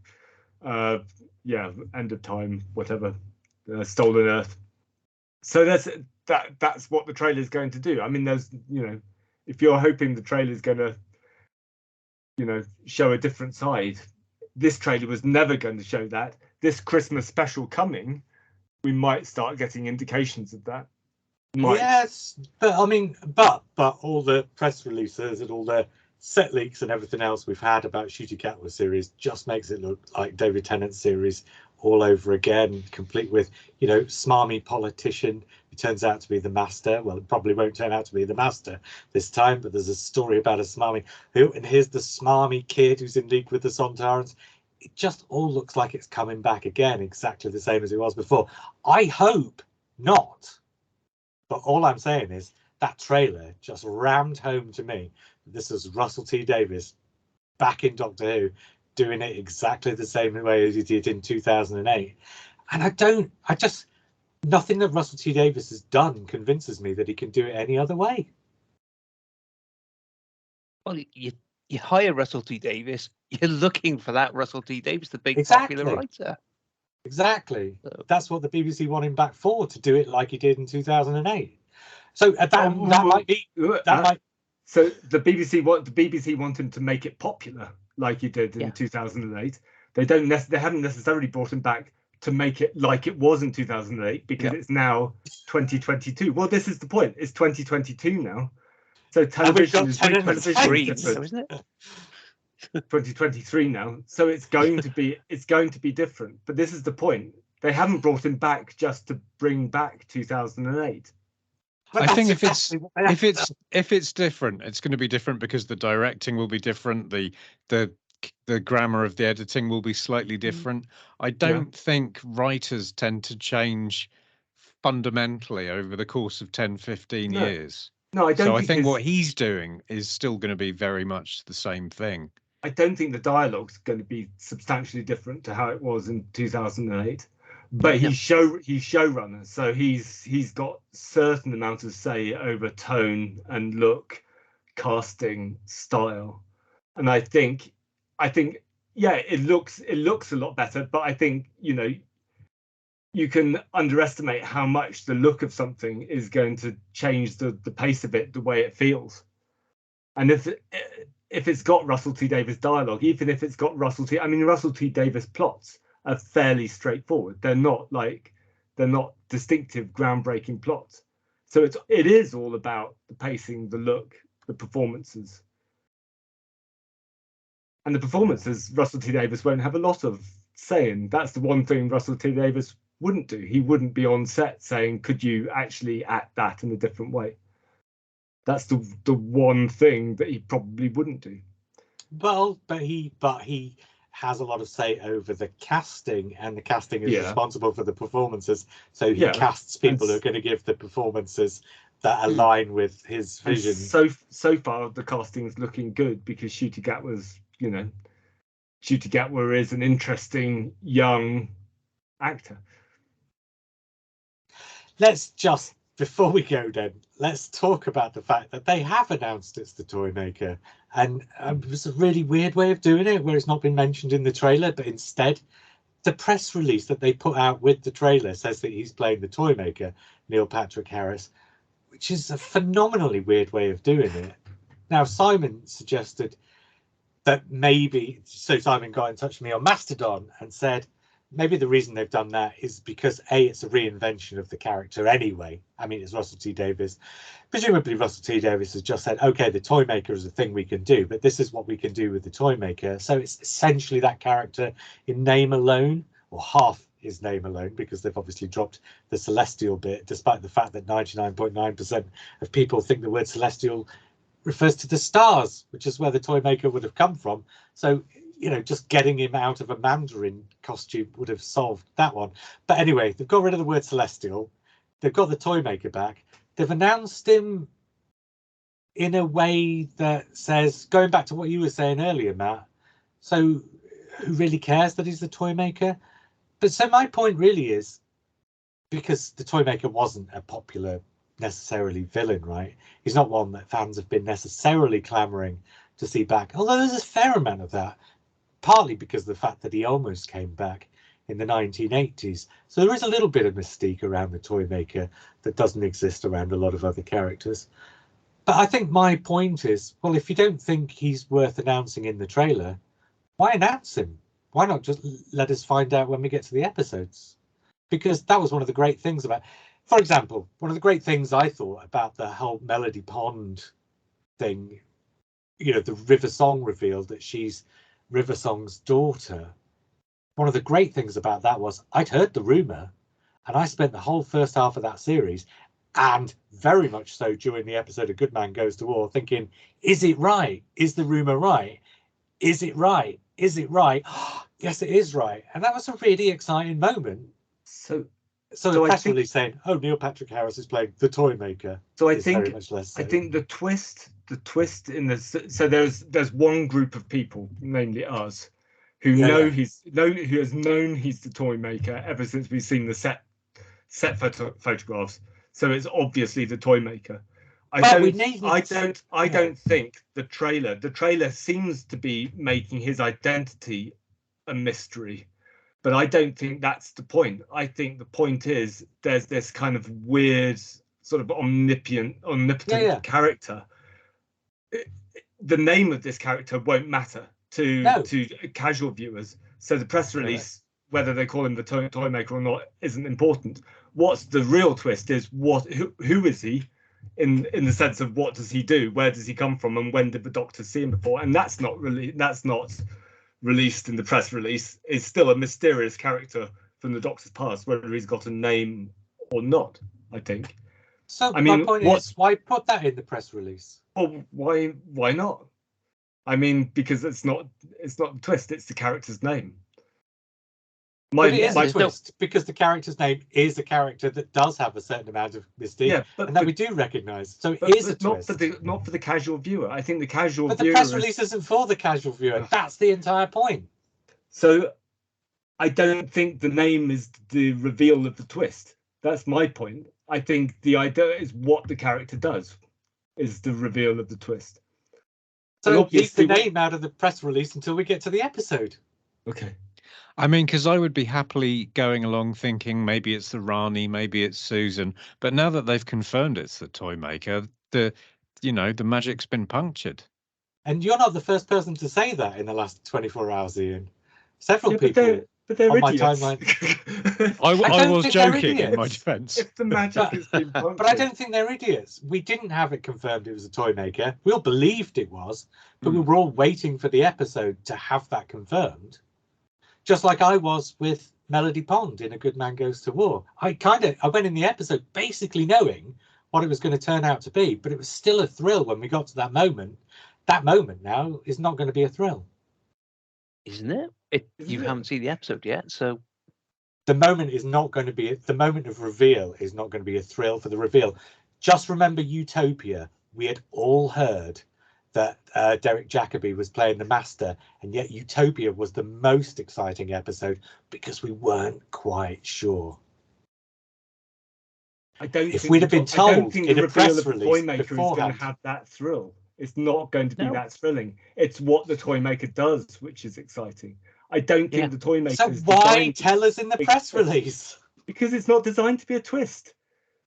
end of time, whatever, Stolen Earth. So that's what the trailer is going to do. I mean, there's, if you're hoping the trailer is going to show a different side, this trailer was never going to show that. This Christmas special coming, we might start getting indications of that. Yes, but I mean, but all the press releases and all the set leaks and everything else we've had about Ncuti Gatwa series just makes it look like David Tennant's series all over again, complete with, smarmy politician who turns out to be the master. Well, it probably won't turn out to be the master this time, but there's a story about a smarmy and here's the smarmy kid who's in league with the Sontarans. It just all looks like it's coming back again, exactly the same as it was before. I hope not. But all I'm saying is that trailer just rammed home to me. This is Russell T Davies back in Doctor Who, doing it exactly the same way as he did in 2008. And nothing that Russell T Davies has done convinces me that he can do it any other way. Well, you hire Russell T Davies, you're looking for that Russell T Davies, the big popular writer. Exactly. So that's what the BBC want him back for, to do it like he did in 2008. So that might be that might. So the BBC want him to make it popular like he did in 2008. They haven't necessarily brought him back to make it like it was in 2008, because it's now 2022. Well, this is the point. It's 2022 now. So television is different, isn't it? 2023 now, so it's going to be different. But this is the point. They haven't brought him back just to bring back 2008. I think if it's different, it's going to be different because the directing will be different. The grammar of the editing will be slightly different. I don't think writers tend to change fundamentally over the course of 10, 15 years. No, I don't. So I think what he's doing is still going to be very much the same thing. I don't think the dialogue's going to be substantially different to how it was in 2008. But he's showrunner, so he's got certain amounts of say over tone and look, casting, style. And I think it looks a lot better, but I think you can underestimate how much the look of something is going to change the pace of it, the way it feels. And if it's got Russell T Davies dialogue, even if it's got Russell T Davies plots are fairly straightforward. They're not distinctive, groundbreaking plots. So it is all about the pacing, the look, the performances. And the performances, Russell T Davies won't have a lot of say in. That's the one thing Russell T Davies wouldn't do. He wouldn't be on set saying, could you actually act that in a different way? That's the one thing that he probably wouldn't do. Well, but he has a lot of say over the casting, and the casting is responsible for the performances. So he casts people who are going to give the performances that align with his vision. So far, the casting's looking good because Ncuti Gatwa's, Ncuti Gatwa is an interesting young actor. Let's just, before we go then, let's talk about the fact that they have announced it's the Toymaker, and it was a really weird way of doing it, where it's not been mentioned in the trailer, but instead the press release that they put out with the trailer says that he's playing the Toymaker, Neil Patrick Harris, which is a phenomenally weird way of doing it. Now, Simon suggested that maybe, so Simon got in touch with me on Mastodon and said maybe the reason they've done that is because it's a reinvention of the character anyway. I mean, it's Russell T Davies. Presumably Russell T Davies has just said, okay, the Toymaker is a thing we can do, but this is what we can do with the Toymaker. So it's essentially that character in name alone, or half his name alone, because they've obviously dropped the Celestial bit, despite the fact that 99.9% of people think the word Celestial refers to the stars, which is where the Toymaker would have come from. So, just getting him out of a Mandarin costume would have solved that one. But anyway, they've got rid of the word Celestial. They've got the Toymaker back. They've announced him in a way that says, going back to what you were saying earlier, Matt, so who really cares that he's the Toymaker? But so my point really is, because the Toymaker wasn't a popular necessarily villain, right? He's not one that fans have been necessarily clamoring to see back, although there's a fair amount of that, partly because of the fact that he almost came back in the 1980s. So there is a little bit of mystique around the Toymaker that doesn't exist around a lot of other characters. But I think my point is, well, if you don't think he's worth announcing in the trailer, why announce him? Why not just let us find out when we get to the episodes? Because that was one of the great things about, for example, one of the great things I thought about the whole Melody Pond thing, the River Song reveal that she's River Song's daughter. One of the great things about that was I'd heard the rumor, and I spent the whole first half of that series, and very much so during the episode of Good Man Goes to War, thinking, is it right? Is the rumor right? Is it right? Is it right? Yes, it is right. And that was a really exciting moment. So the press release saying, "Oh, Neil Patrick Harris is playing the Toymaker." So I think the twist in this. So there's one group of people, namely us, who who has known he's the Toymaker ever since we've seen the set photographs. So it's obviously the Toymaker. I don't think the trailer seems to be making his identity a mystery. But I don't think that's the point. I think the point is there's this kind of weird, sort of omnipotent character. The name of this character won't matter to casual viewers. So the press release, whether they call him the Toymaker or not, isn't important. What's the real twist is who is he, in the sense of what does he do, where does he come from, and when did the Doctor see him before? And that's not released in the press release. Is still a mysterious character from the Doctor's past, whether he's got a name or not, I think. So my point is, why put that in the press release? Well, why not? I mean, because it's not the twist, it's the character's name. But it is a twist, because the character's name is a character that does have a certain amount of mystique, and that we do recognise. So it is a twist. Not for the casual viewer. I think the casual viewer. But the press release isn't for the casual viewer. That's the entire point. So I don't think the name is the reveal of the twist. That's my point. I think the idea is what the character does is the reveal of the twist. So leave the name out of the press release until we get to the episode. Okay. I mean, because I would be happily going along thinking maybe it's the Rani, maybe it's Susan. But now that they've confirmed it's the Toymaker, the magic's been punctured. And you're not the first person to say that in the last 24 hours, Ian. Several people. But they're on my idiots. timeline. I don't was think they're joking in my idiots. defence. If the magic has been punctured. But I don't think they're idiots. We didn't have it confirmed it was a toy maker. We all believed it was, but we were all waiting for the episode to have that confirmed. Just like I was with Melody Pond in A Good Man Goes to War. I went in the episode basically knowing what it was going to turn out to be, but it was still a thrill when we got to that moment. That moment now is not going to be a thrill. Isn't it? You haven't seen the episode yet, so the moment is not going to be the moment of reveal is not going to be a thrill for the reveal. Just remember Utopia. We had all heard that Derek Jacobi was playing the Master, and yet Utopia was the most exciting episode because we weren't quite sure. If we'd have been told in a press release beforehand, is going to have that thrill. It's not going to be No. that thrilling. It's what the toy maker does, which is exciting. I don't think the toy maker. So is why tell us in the press release? Because it's not designed to be a twist.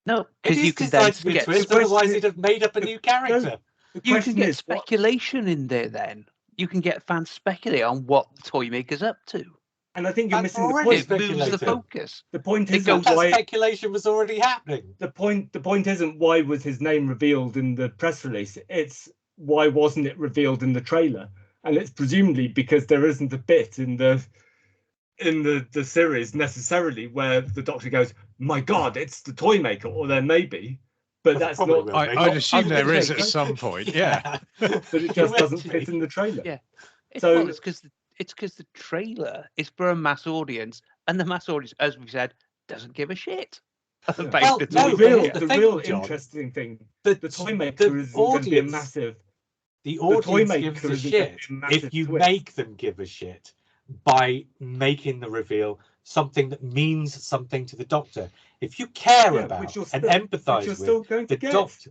no, It because is you can designed then to be a get twist, otherwise he'd have made up a new character. The you can question get is, what- speculation in there. Then you can get fans speculate on what the toy maker's up to. and I think you're That's missing the already point. It moves the speculated. focus. The point It is goes- That why. speculation was already happening. The point isn't why was his name revealed in the press release. It's why wasn't it revealed in the trailer? And it's presumably because there isn't a bit in the series necessarily where the Doctor goes, "My God, it's the toy maker," or there may be, but that's Probably not. will. I'd assume there gonna is say, at some point. Yeah. But it just doesn't fit in the trailer. Yeah. So- It's because the trailer is for a mass audience, and the mass audience, as we said, doesn't give a shit about Well, the no, toy The but real, here's maker. the the thing, real John. interesting thing, The the toy maker isn't going to be a massive. The toy audience maker gives a isn't gonna shit be a massive if you twist. make them give a shit by making the reveal something that means something to the Doctor. If you care Yeah, about which you're and still- which empathise you're with still going to the get. Doctor.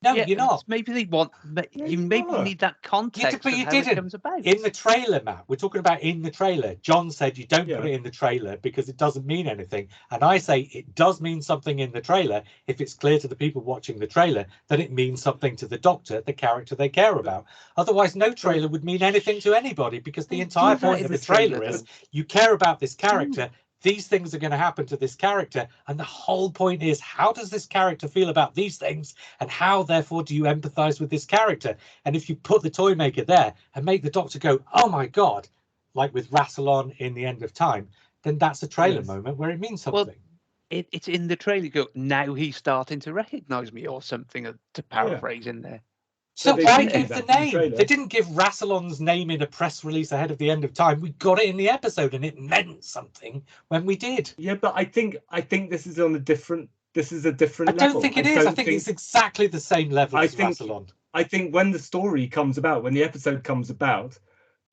No, Yeah, you're not. Maybe they want. Yeah, You you maybe are. need that context but of you how it didn't. comes about. In the trailer, Matt, we're talking about in the trailer. John said you don't put Yeah. it in the trailer because it doesn't mean anything. And I say it does mean something in the trailer if it's clear to the people watching the trailer that it means something to the Doctor, the character they care about. Otherwise, no trailer would mean anything to anybody because the They entire do that point in of the the trailer trailer, is though. you care about this character. These things are going to happen to this character. And the whole point is, how does this character feel about these things? And how, therefore, do you empathize with this character? And if you put the toy maker there and make the Doctor go, oh my God, like with Rassilon in The End of Time, then that's a trailer Yes. moment where it means Well, something. It's in the trailer. You go, now he's starting to recognise me, or something to paraphrase in there. So they why did do give that the in the name? trailer. They didn't give Rassilon's name in a press release ahead of The End of Time. We got it in the episode and it meant something when we did. Yeah, but I think this is on a different. This is a different I don't level. think it is. I think it's exactly the same level I as think- Rassilon. I think when the story comes about, when the episode comes about,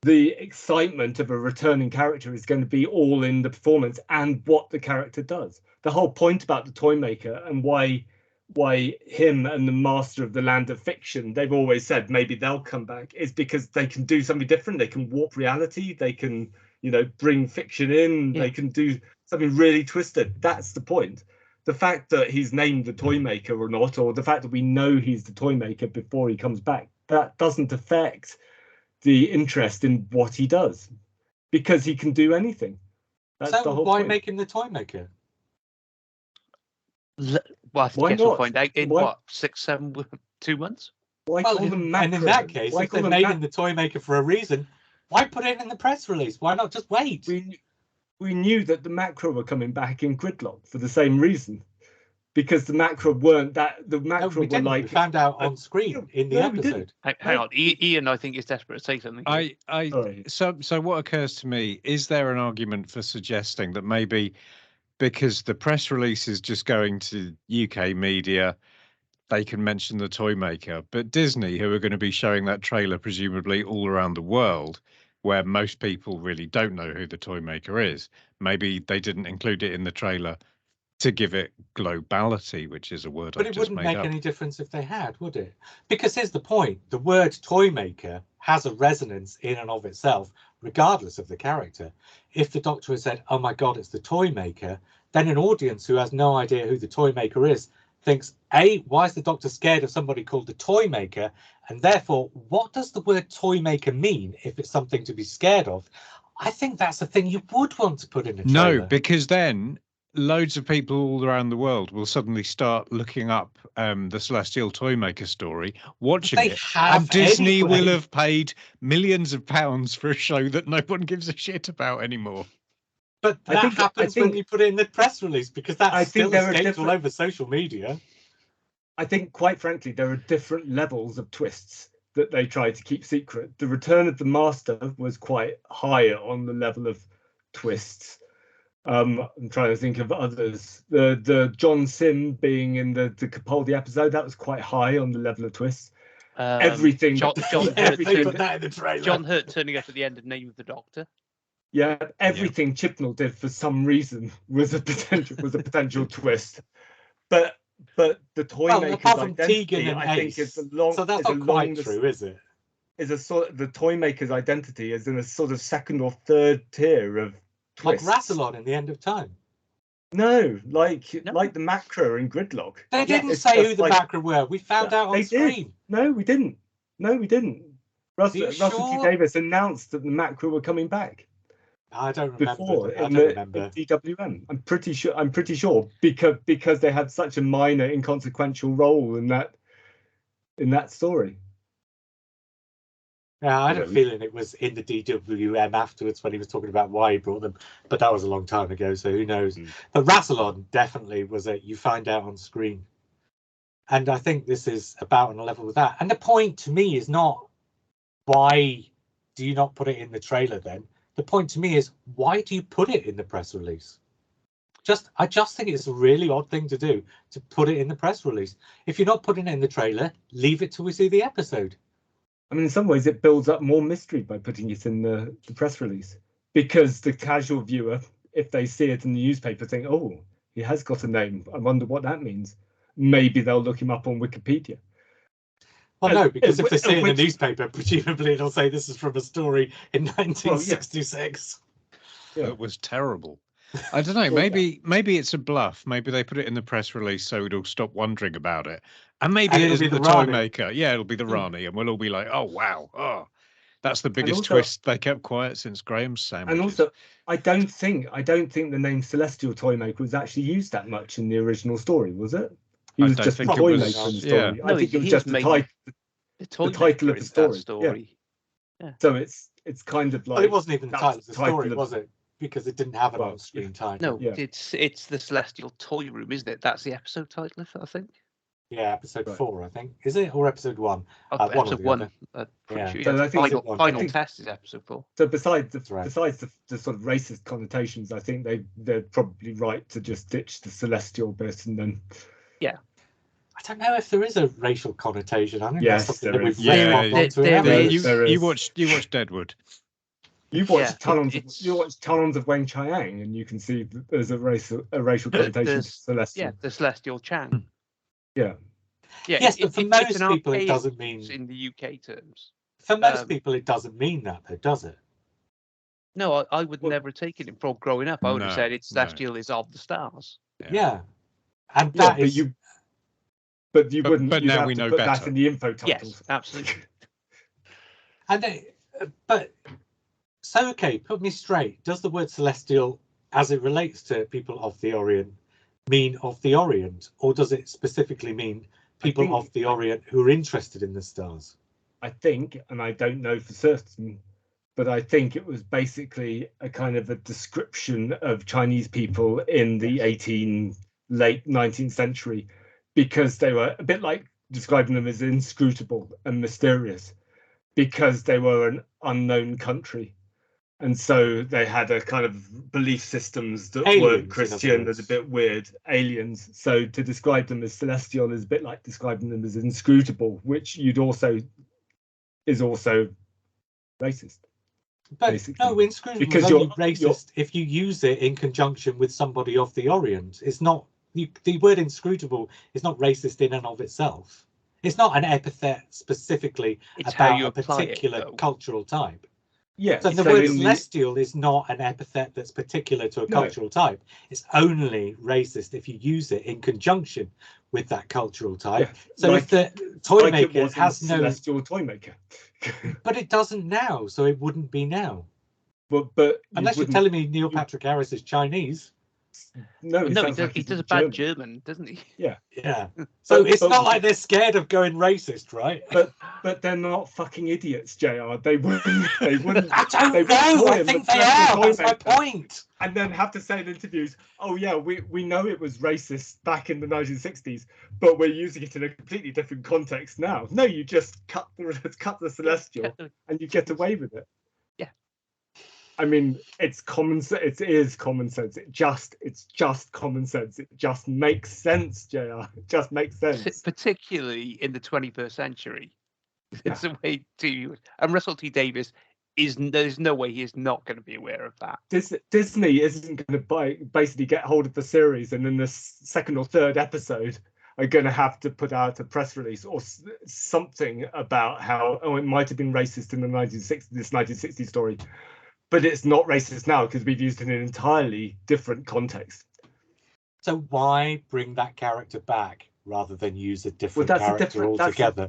the excitement of a returning character is going to be all in the performance and what the character does. The whole point about the toy maker and why him and the master of the land of fiction, they've always said maybe they'll come back, is because they can do something different. They can warp reality. They can, bring fiction in. Yeah. They can do something really twisted. That's the point. The fact that he's named the toy maker or not, or the fact that we know he's the toy maker before he comes back, that doesn't affect the interest in what he does, because he can do anything. That's the So whole why point. make him the toy maker? Well, I Why guess we'll not? find out in Why- what 6, 7, 2 months. Why Well, call them and macro? in that case, Why if call they them made mac- him the toy maker for a reason, why put it in the press release? Why not just wait? we knew that the macro were coming back in Gridlock for the same reason, because the macro weren't that. The No, macro we were didn't. We like. found out on screen in the No, we didn't. episode. Hang on, Ian, I think is desperate to say something. Sorry. So what occurs to me, is there an argument for suggesting that maybe because the press release is just going to UK media, they can mention the toy maker, but Disney, who are going to be showing that trailer presumably all around the world, where most people really don't know who the toy maker is, maybe they didn't include it in the trailer to give it globality, which is a word But I've it just wouldn't made make up. any difference if they had, would it? Because here's the point. The word toy maker has a resonance in and of itself, regardless of the character. If the Doctor had said, oh my God, it's the toy maker, then an audience who has no idea who the toy maker is thinks, A, why is the Doctor scared of somebody called the toy maker? And therefore, what does the word toy maker mean if it's something to be scared of? I think that's the thing you would want to put in a trailer. No, because then loads of people all around the world will suddenly start looking up the Celestial Toymaker story, watching They it, have and Disney will anyway. have paid millions of pounds for a show that no one gives a shit about anymore. But I that think- happens when you put it in the press release, because I that's think still there are escaped all different- over social media. I think, quite frankly, there are different levels of twists that they try to keep secret. The Return of the Master was quite high on the level of twists. I'm trying to think of others. The John Sim being in the Capaldi episode, that was quite high on the level of twists. Everything, John They Hurt put that in the trailer. John Hurt turning up at the end of Name of the Doctor. yeah, everything Chibnall did for some reason was a potential twist. But the Toymaker's apart from identity, Tegan and I think, Ace, is along. so that's is not along quite the- true, is it? Is a sort of the Toymaker's identity is in a sort of second or third tier of Like twists. Rassilon in The End of Time. No, No. like the Macro in Gridlock. They Yeah, didn't it's say just who the like- backer were. We found out on they screen. did. No, we didn't. Russell T sure? Davis announced that the Macro were coming back I don't remember. before I in don't remember. DWM. I'm pretty sure because they had such a minor, inconsequential role in that story. Yeah, I had a Really? feeling it was in the DWM afterwards when he was talking about why he brought them, but that was a long time ago, so who knows. But Rassilon definitely was you find out on screen. And I think this is about on a level with that. And the point to me is not, why do you not put it in the trailer then? The point to me is, why do you put it in the press release? I just think it's a really odd thing to do, to put it in the press release. If you're not putting it in the trailer, leave it till we see the episode. I mean, in some ways, it builds up more mystery by putting it in the press release, because the casual viewer, if they see it in the newspaper, think, "Oh, he has got a name. I wonder what that means." Maybe they'll look him up on Wikipedia. Well, no, because if they see it in the which- newspaper, presumably it'll say this is from a story in 1966. Yeah. It was terrible. I don't know. Well, Maybe it's a bluff. Maybe they put it in the press release so we'll stop wondering about it. And maybe And it it'll be isn't the the Rani. Toymaker. Yeah, it'll be the Rani, and we'll all be like, "Oh wow, oh, that's the biggest also- twist they kept quiet since Graham's sandwiches." And also, I don't think the name Celestial Toymaker was actually used that much in the original story, was it? He I was don't just the think it was, Toymaker in the yeah. story. No, I think it was he just was the mainly- title. The title of the is story, that story. So it's kind of like. Well, it wasn't even the that's title of the the title story, of- was it? Because it didn't have an Well, on-screen title. No, Yeah. it's the Celestial Toy Room, isn't it? That's the episode title, I think. Yeah, episode Right. 4, I think. Is it, or episode 1? Oh, One or episode the 1. other. Pretty Yeah. sure. So Yeah, I think it's- final I think- test is episode 4. So besides right. the sort of racist connotations, I think they're probably right to just ditch the Celestial bit and then. I don't know if there is a racial connotation. I think Yes, that's something there that is. we've Yeah, retconned onto there it. is. There you is. watched Deadwood. You watch Yeah, it's- Talons of Wang Chiang, and you can see that there's a racial connotation to there's- Celestial. Yeah, the Celestial Chang. Yeah. Yeah, Yes, but for it's most an people, it archaic doesn't mean. use in the UK terms. For most um, people, it doesn't mean that, though, does it? No, I would Well- never have taken it from growing up. I would have No, said it's no. Celestial is of the stars. Yeah. And Yeah, that is. but you But- wouldn't. but you'd now have we to know put that better. in the info titles. Yes, absolutely. But so, okay, put me straight. Does the word celestial, as it relates to people of the Orient, mean of the Orient, or does it specifically mean people think- of the Orient who are interested in the stars? I think, and I don't know for certain, but I think it was basically a kind of a description of Chinese people in the late 19th century, because they were a bit like describing them as inscrutable and mysterious, because they were an unknown country. And so they had a kind of belief systems that Aliens, in weren't other Christian, words. that's a bit weird, aliens. So to describe them as celestial is a bit like describing them as inscrutable, which is also racist. But Basically. no, inscrutable Because is only you're- racist if you use it in conjunction with somebody of the Orient. It's not. The word inscrutable is not racist in and of itself. It's not an epithet specifically It's how about you a apply it, particular though. cultural type. Yeah. So the so word in the- celestial is not an epithet that's particular to a No. cultural type. It's only racist if you use it in conjunction with that cultural type. Yeah, So like- if the toy like it maker was in has no, celestial toy maker. but it doesn't now, so it wouldn't be now. but unless you're telling me Neil Patrick Harris is Chinese. No, No, sounds like he he's does a bad German. German, doesn't he? Yeah. So But- it's but- not like they're scared of going racist, right? But they're not fucking idiots, JR. They wouldn't. They wouldn't. I don't they wouldn't know. call I him think a they celestial are. That's my toymaker point. And then have to say in interviews, "Oh yeah, we know it was racist back in the 1960s, but we're using it in a completely different context now." No, you just cut the celestial, and you get away with it. Yeah. I mean, it's common sense. It is common sense. It's just common sense. It just makes sense, JR. It just makes sense. Particularly in the 21st century. Yeah. It's a way to. And Russell T Davies there's no way he is not going to be aware of that. Disney isn't going to basically get hold of the series, and in the second or third episode are going to have to put out a press release or something about how it might have been racist in the 1960s, this 1960 story, but it's not racist now because we've used it in an entirely different context. So why bring that character back rather than use a different Well, character altogether?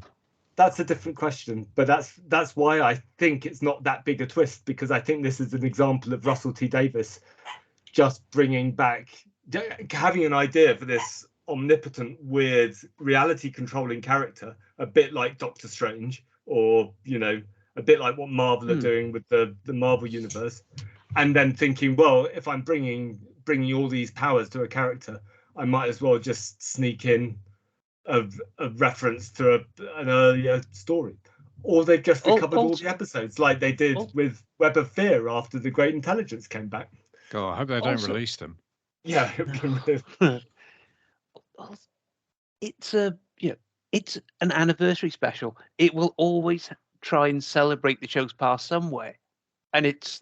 That's a different question, but that's why I think it's not that big a twist, because I think this is an example of Russell T Davies just bringing back, having an idea for this omnipotent, weird, reality controlling character, a bit like Doctor Strange, or a bit like what Marvel are doing with the Marvel universe, and then thinking, well, if I'm bringing all these powers to a character, I might as well just sneak in a reference to an earlier story, or they've just recovered all the episodes like they did with Web of Fear after the Great Intelligence came back. God, I hope they don't release them. Yeah. It's it's an anniversary special. It will always try and celebrate the show's past somewhere, and it's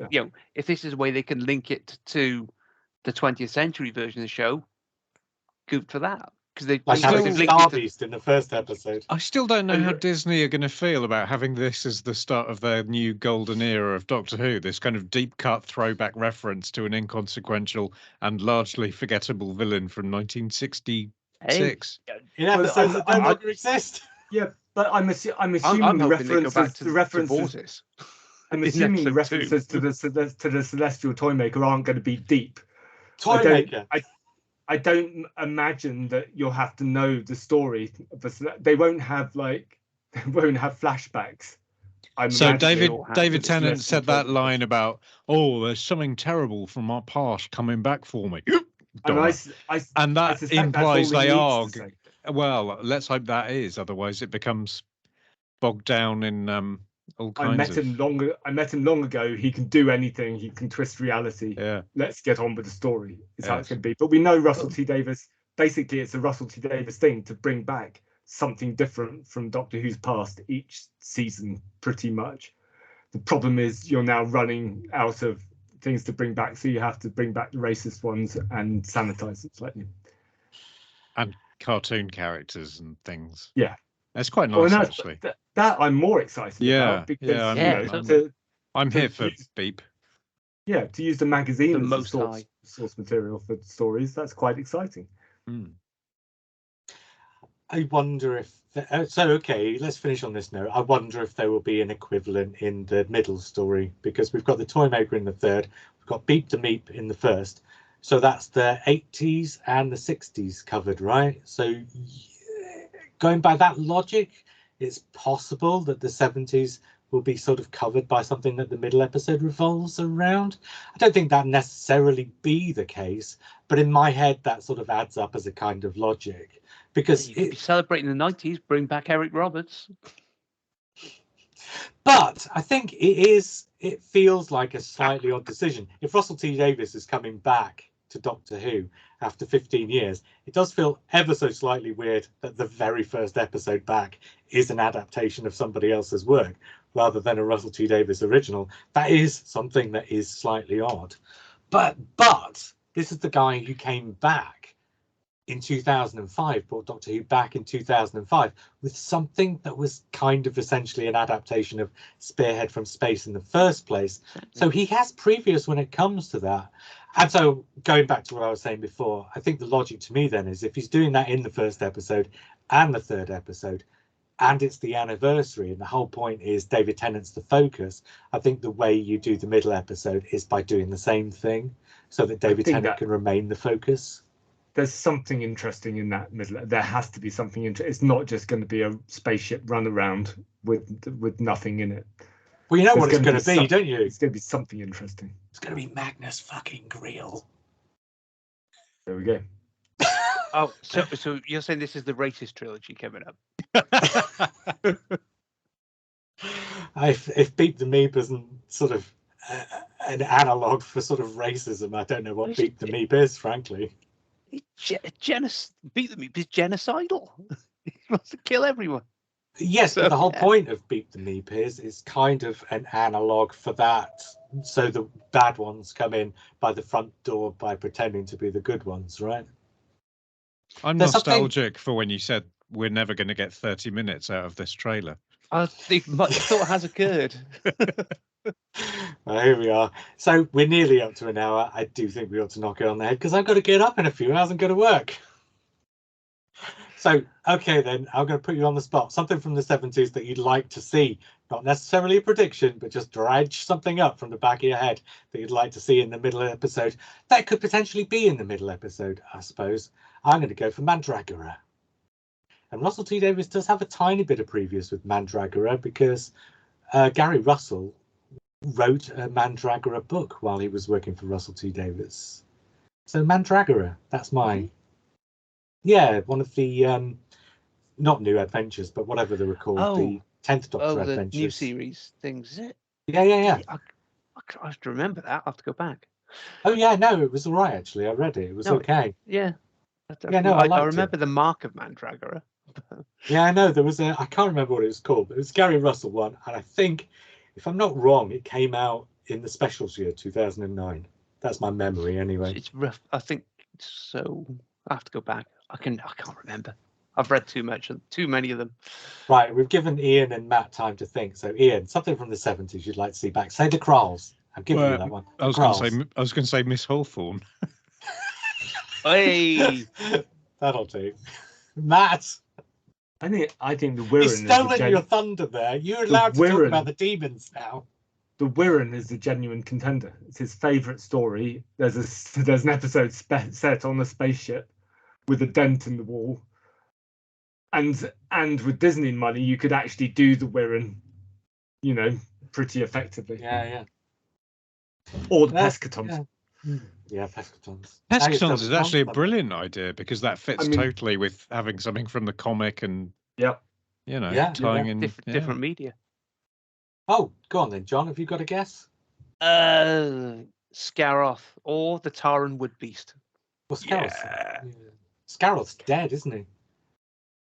if this is a way they can link it to the 20th century version of the show, good for that. Because they've having Star Beast in the first episode. I still don't know how Disney are going to feel about having this as the start of their new golden era of Doctor Who. This kind of deep cut throwback reference to an inconsequential and largely forgettable villain from 1966. In episodes that no longer exist. Yeah, but I'm assuming the references. I'm assuming the references to the Celestial Toymaker aren't going to be deep. Toymaker. I don't imagine that you'll have to know the story. They won't have flashbacks. So David Tennant said that line about, there's something terrible from our past coming back for me. And that implies they are. Well, let's hope that is. Otherwise, it becomes bogged down in all kinds of. I met him long ago. He can do anything. He can twist reality. Yeah. Let's get on with the story. Is how it's going to be. But we know Russell T Davies. Basically, it's a Russell T Davies thing to bring back something different from Doctor Who's past each season, pretty much. The problem is you're now running out of things to bring back, so you have to bring back the racist ones and sanitize them slightly. And cartoon characters and things. Yeah. That's quite nice, actually. That I'm more excited about because I'm here for Beep. Yeah, to use the magazine as source material for stories, that's quite exciting. I wonder if let's finish on this note. I wonder if there will be an equivalent in the middle story, because we've got the Toymaker in the third, we've got Beep the Meep in the first, so that's the 80s and the 60s covered, right? So going by that logic, it's possible that the 70s will be sort of covered by something that the middle episode revolves around. I don't think that necessarily be the case, but in my head that sort of adds up as a kind of logic, because you could be celebrating the 90s, bring back Eric Roberts. But I think it feels like a slightly odd decision. If Russell T Davies is coming back to Doctor Who after 15 years, it does feel ever so slightly weird that the very first episode back is an adaptation of somebody else's work rather than a Russell T Davies original. That is something that is slightly odd. But this is the guy who came back in 2005, brought Doctor Who back in 2005 with something that was kind of essentially an adaptation of Spearhead from Space in the first place. So he has previous when it comes to that. And so going back to what I was saying before, I think the logic to me then is if he's doing that in the first episode and the third episode, and it's the anniversary, and the whole point is David Tennant's the focus. I think the way you do the middle episode is by doing the same thing, so that David Tennant can remain the focus. There's something interesting in that middle. There has to be something interesting. It's not just going to be a spaceship run around with nothing in it. Well, you know what it's going to be, don't you? It's going to be something interesting. It's going to be Magnus fucking Greel. There we go. Oh, so you're saying this is the racist trilogy coming up? If Beat the Meep isn't sort of an analogue for sort of racism, I don't know what Beat the Meep is, frankly. Beat the Meep is genocidal. He wants to kill everyone. Yes, but the whole point of Beat the Meep is kind of an analogue for that. So the bad ones come in by the front door by pretending to be the good ones, right? I'm nostalgic for when you said we're never going to get 30 minutes out of this trailer. I think much thought has occurred. Well, here we are. So we're nearly up to an hour. I do think we ought to knock it on the head because I've got to get up in a few hours and go to work. So, okay, then I'm going to put you on the spot. Something from the 70s that you'd like to see. Not necessarily a prediction, but just dredge something up from the back of your head that you'd like to see in the middle episode. That could potentially be in the middle episode, I suppose. I'm going to go for Mandragora. And Russell T Davies does have a tiny bit of previous with Mandragora because Gary Russell wrote a Mandragora book while he was working for Russell T Davies. So Mandragora, that's mine. Yeah, one of the not New Adventures, but whatever they were called, the 10th Doctor Adventures. The new series things, is it? Yeah. I have to remember that. I have to go back. Oh yeah, no, it was all right actually. I read it. It was okay. Yeah. I remember the Mark of Mandragora. Yeah, I know there was I can't remember what it was called, but it was Gary Russell one, and I think, if I'm not wrong, it came out in the specials year 2009. That's my memory anyway. It's rough. I think so. I have to go back. I can't remember. I've read too many of them. Right, we've given Ian and Matt time to think. So Ian, something from the 70s you'd like to see back. Say the Kralls. I'm giving you that one. I was going to say Miss Hawthorne. Hey, that'll do. Matt, I think the Wirren. He's stolen your thunder there. You're allowed to talk about the demons now. The Wirren is the genuine contender. It's his favourite story. There's an episode set on a spaceship with a dent in the wall, and with Disney money, you could actually do the Wirren, pretty effectively. Yeah. Or the Pescatons. Yeah, Pescatons. Pescatons is actually a brilliant idea because that fits totally with having something from the comic and tying in different media. Oh, go on then, John. Have you got a guess? Scaroth or the Taran Wood Beast. Well, Scaroth. Yeah. Scaroth's dead, isn't he?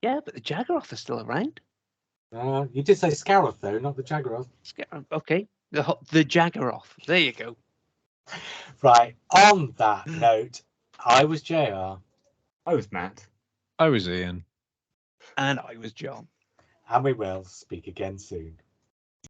Yeah, but the Jaggeroth is still around. You did say Scaroth though, not the Jaggeroth. Okay, the Jaggeroth. There you go. Right. On that note, I was JR. I was Matt. I was Ian. And I was John. And we will speak again soon.